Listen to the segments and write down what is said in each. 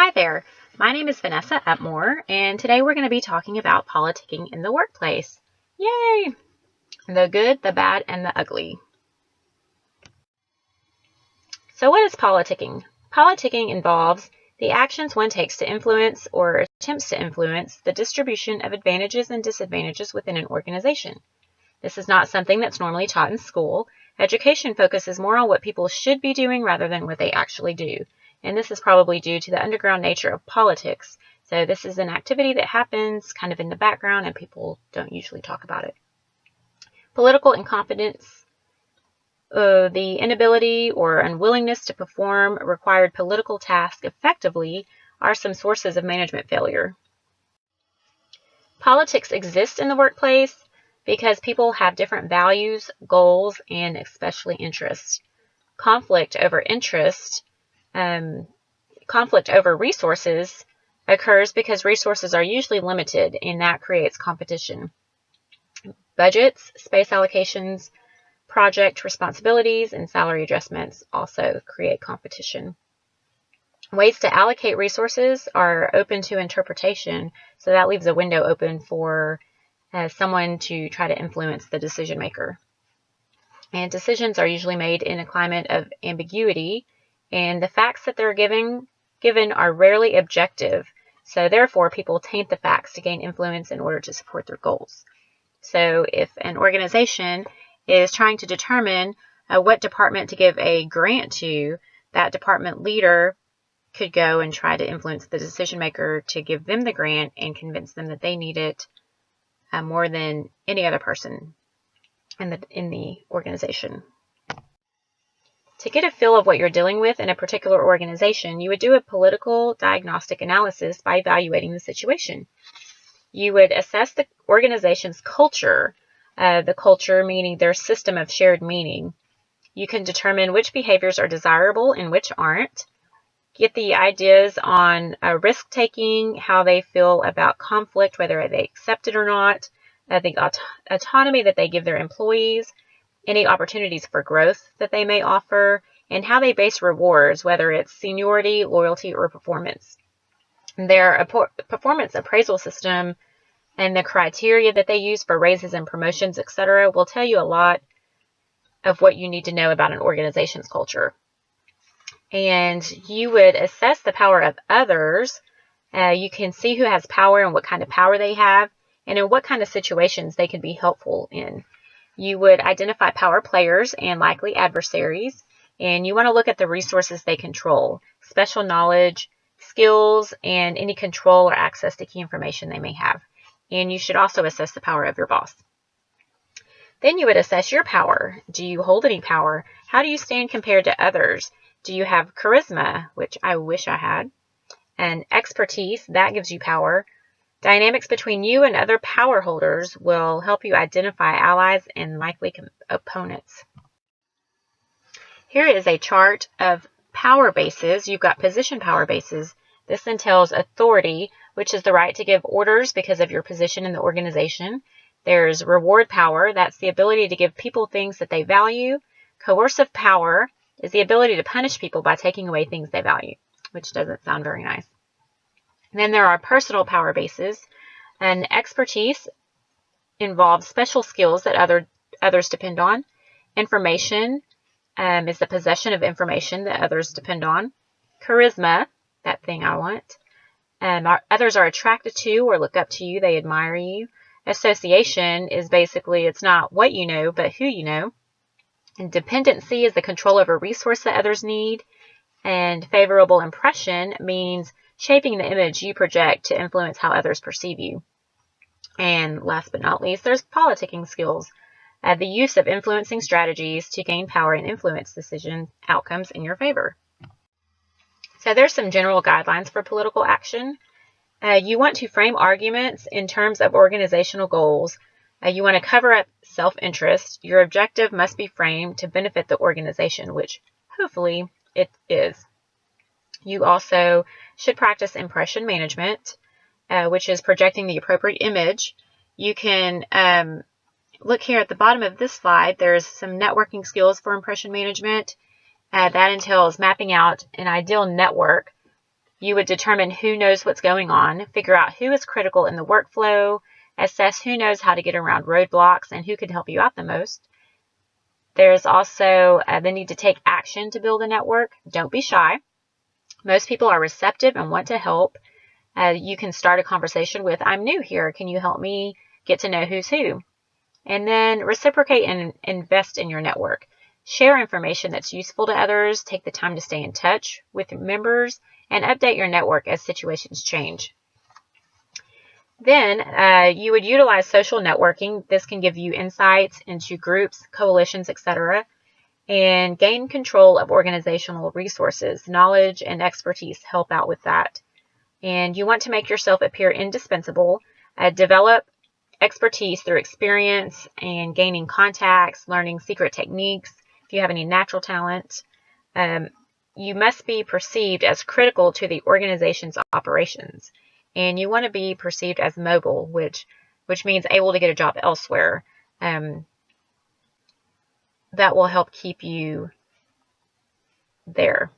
Hi there, my name is Vanessa Uptmor, and today we're going to be talking about politicking in the workplace. Yay! The good, the bad, and the ugly. So what is politicking? Politicking involves the actions one takes to influence or attempts to influence the distribution of advantages and disadvantages within an organization. This is not something that's normally taught in school. Education focuses more on what people should be doing rather than what they actually do. And this is probably due to the underground nature of politics. So this is an activity that happens kind of in the background and people don't usually talk about it. Political incompetence, the inability or unwillingness to perform required political tasks effectively are some sources of management failure. Politics exists in the workplace because people have different values, goals, and especially interests. Conflict over resources occurs because resources are usually limited, and that creates competition. Budgets, space allocations, project responsibilities, and salary adjustments also create competition. Ways to allocate resources are open to interpretation, so that leaves a window open for someone to try to influence the decision maker. And decisions are usually made in a climate of ambiguity, and the facts that they're given are rarely objective, so therefore people taint the facts to gain influence in order to support their goals. So if an organization is trying to determine what department to give a grant to, that department leader could go and try to influence the decision maker to give them the grant and convince them that they need it more than any other person in the organization. To get a feel of what you're dealing with in a particular organization, you would do a political diagnostic analysis by evaluating the situation. You would assess the organization's culture, the culture meaning their system of shared meaning. You can determine which behaviors are desirable and which aren't. Get the ideas on risk-taking, how they feel about conflict, whether they accept it or not, the autonomy that they give their employees, any opportunities for growth that they may offer, and how they base rewards, whether it's seniority, loyalty, or performance. Their performance appraisal system and the criteria that they use for raises and promotions, etc., will tell you a lot of what you need to know about an organization's culture. And you would assess the power of others. You can see who has power and what kind of power they have, and in what kind of situations they can be helpful in. You would identify power players and likely adversaries, and you want to look at the resources they control, special knowledge, skills, and any control or access to key information they may have. And you should also assess the power of your boss. Then you would assess your power. Do you hold any power? How do you stand compared to others? Do you have charisma, which I wish I had, and expertise? That gives you power. Dynamics between you and other power holders will help you identify allies and likely opponents. Here is a chart of power bases. You've got position power bases. This entails authority, which is the right to give orders because of your position in the organization. There's reward power. That's the ability to give people things that they value. Coercive power is the ability to punish people by taking away things they value, which doesn't sound very nice. Then there are personal power bases, and expertise involves special skills that others depend on. Information is the possession of information that others depend on. Charisma, that thing I want. Others are attracted to or look up to you. They admire you. Association is basically, it's not what you know, but who you know. And dependency is the control over a resource that others need. And favorable impression means shaping the image you project to influence how others perceive you. And last but not least, there's politicking skills, the use of influencing strategies to gain power and influence decision outcomes in your favor. So there's some general guidelines for political action. You want to frame arguments in terms of organizational goals. You want to cover up self-interest. Your objective must be framed to benefit the organization, which hopefully it is. You also should practice impression management, which is projecting the appropriate image. You can look here at the bottom of this slide. There's some networking skills for impression management. That entails mapping out an ideal network You would determine who knows what's going on, figure out who is critical in the workflow, assess who knows how to get around roadblocks and who can help you out the most. There's also the need to take action to build a network. Don't be shy. Most people are receptive and want to help. You can start a conversation with, I'm new here. Can you help me get to know who's who? And then reciprocate and invest in your network. Share information that's useful to others. Take the time to stay in touch with members and update your network as situations change. Then you would utilize social networking. This can give you insights into groups, coalitions, etc., and gain control of organizational resources. Knowledge and expertise help out with that. And you want to make yourself appear indispensable. Develop expertise through experience and gaining contacts, learning secret techniques. If you have any natural talent, you must be perceived as critical to the organization's operations. And you want to be perceived as mobile, which means able to get a job elsewhere. That will help keep you there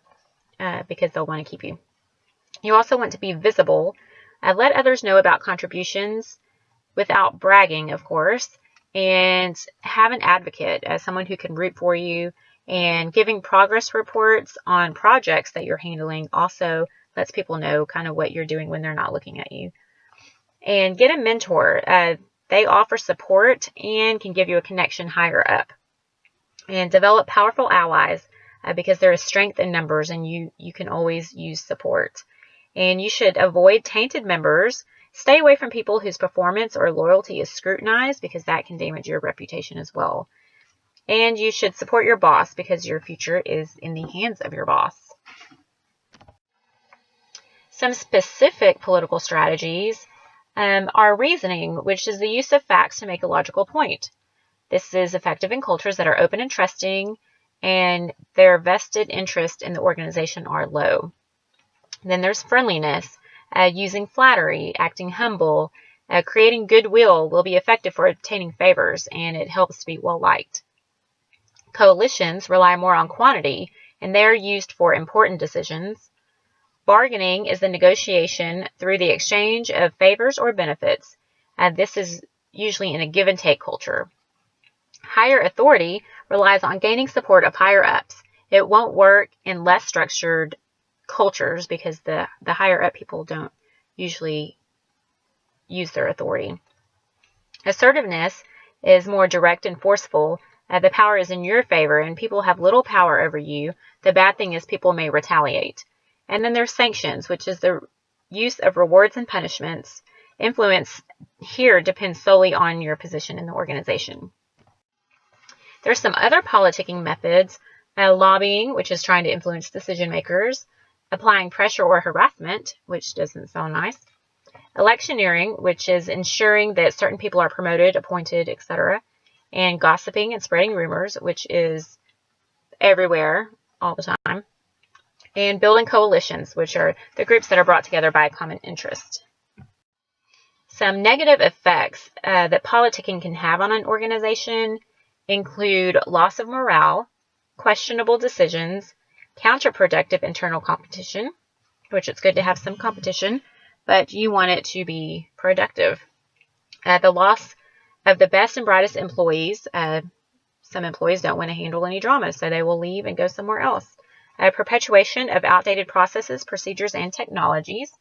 because they'll want to keep you. You also want to be visible. Let others know about contributions without bragging, of course, and have an advocate as someone who can root for you. And giving progress reports on projects that you're handling also lets people know kind of what you're doing when they're not looking at you. And get a mentor. They offer support and can give you a connection higher up. And develop powerful allies because there is strength in numbers and you can always use support. And you should avoid tainted members. Stay away from people whose performance or loyalty is scrutinized because that can damage your reputation as well. And you should support your boss because your future is in the hands of your boss. Some specific political strategies are reasoning, which is the use of facts to make a logical point. This is effective in cultures that are open and trusting, and their vested interest in the organization are low. Then there's friendliness, using flattery, acting humble, creating goodwill will be effective for obtaining favors, and it helps to be well-liked. Coalitions rely more on quantity, and they're used for important decisions. Bargaining is the negotiation through the exchange of favors or benefits. This is usually in a give-and-take culture. Higher authority relies on gaining support of higher-ups. It won't work in less structured cultures because the higher-up people don't usually use their authority. Assertiveness is more direct and forceful. The power is in your favor and people have little power over you. The bad thing is people may retaliate. And then there's sanctions, which is the use of rewards and punishments. Influence here depends solely on your position in the organization. There's some other politicking methods. Lobbying, which is trying to influence decision makers. Applying pressure or harassment, which doesn't sound nice. Electioneering, which is ensuring that certain people are promoted, appointed, etc. And gossiping and spreading rumors, which is everywhere all the time. And building coalitions, which are the groups that are brought together by a common interest. Some negative effects that politicking can have on an organization include loss of morale, questionable decisions, counterproductive internal competition, which it's good to have some competition, but you want it to be productive. The loss of the best and brightest employees. Some employees don't want to handle any drama, so they will leave and go somewhere else. Perpetuation of outdated processes, procedures, and technologies.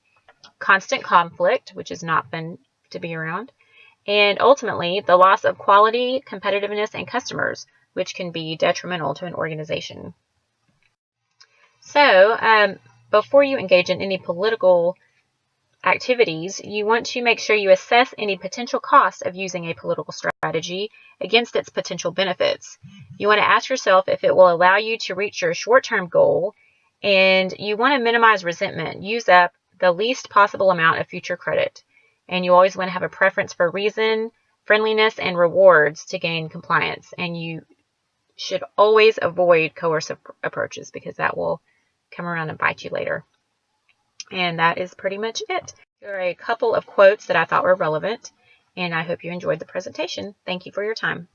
Constant conflict, which is not fun to be around. And ultimately, the loss of quality, competitiveness, and customers, which can be detrimental to an organization. So, before you engage in any political activities, you want to make sure you assess any potential cost of using a political strategy against its potential benefits. You want to ask yourself if it will allow you to reach your short-term goal, and you want to minimize resentment. Use up the least possible amount of future credit. And you always want to have a preference for reason, friendliness, and rewards to gain compliance. And you should always avoid coercive approaches because that will come around and bite you later. And that is pretty much it. There are a couple of quotes that I thought were relevant, and I hope you enjoyed the presentation. Thank you for your time.